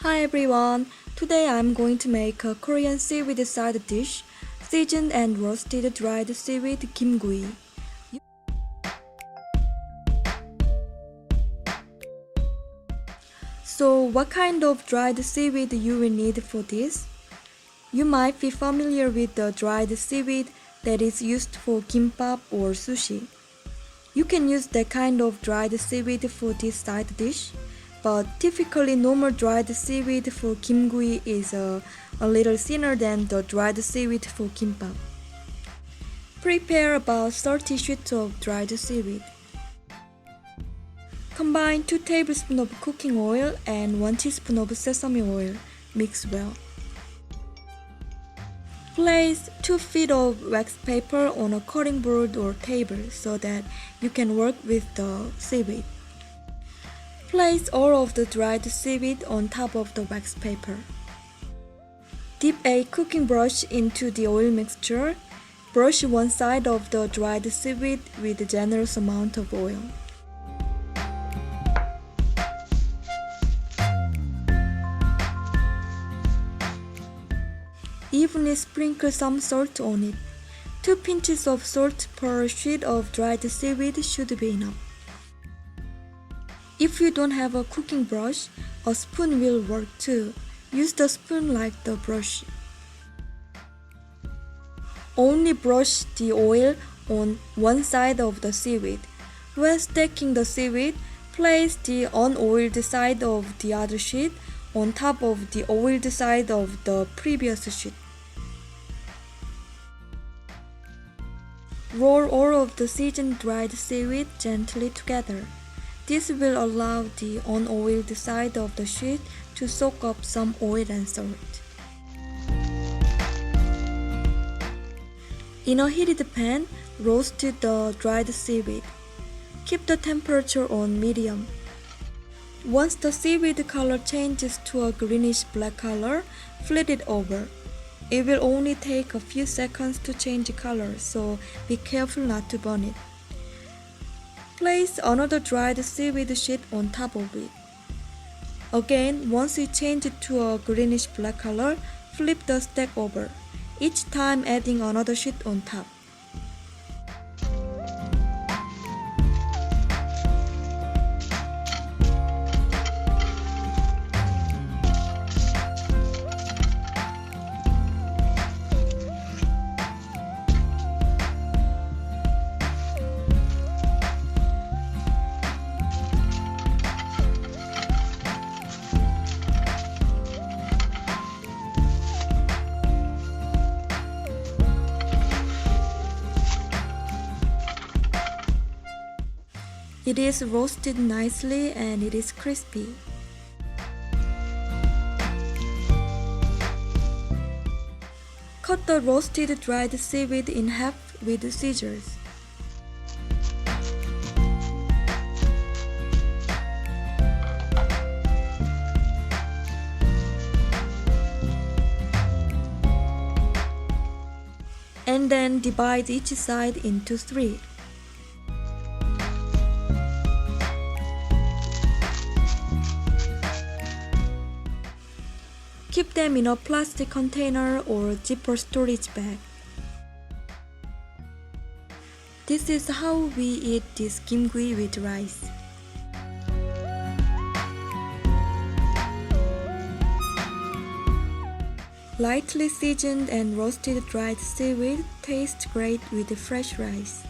Hi everyone! Today I'm going to make a Korean seaweed side dish, seasoned and roasted dried seaweed kimgui. So what kind of dried seaweed you will need for this? You might be familiar with the dried seaweed that is used for kimbap or sushi. You can use that kind of dried seaweed for this side dish, but typically normal dried seaweed for kimgui is a little thinner than the dried seaweed for kimbap. Prepare about 30 sheets of dried seaweed. Combine 2 tablespoons of cooking oil and 1 teaspoon of sesame oil. Mix well. Place 2 feet of wax paper on a cutting board or table so that you can work with the seaweed. Place all of the dried seaweed on top of the wax paper. Dip a cooking brush into the oil mixture. Brush one side of the dried seaweed with a generous amount of oil. Evenly sprinkle some salt on it. 2 pinches of salt per sheet of dried seaweed should be enough. If you don't have a cooking brush, a spoon will work too. Use the spoon like the brush. Only brush the oil on one side of the seaweed. When stacking the seaweed, place the unoiled side of the other sheet on top of the oiled side of the previous sheet. Roll all of the seasoned dried seaweed gently together. This will allow the unoiled side of the sheet to soak up some oil and salt. In a heated pan, roast the dried seaweed. Keep the temperature on medium. Once the seaweed color changes to a greenish-black color, flip it over. It will only take a few seconds to change color, so be careful not to burn it. Place another dried seaweed sheet on top of it. Again, once it changes to a greenish-black color, flip the stack over, each time adding another sheet on top. It is roasted nicely and it is crispy. Cut the roasted dried seaweed in half with scissors. And then divide each side into 3. Keep them in a plastic container or zipper storage bag. This is how we eat this kimgui with rice. Lightly seasoned and roasted dried seaweed tastes great with fresh rice.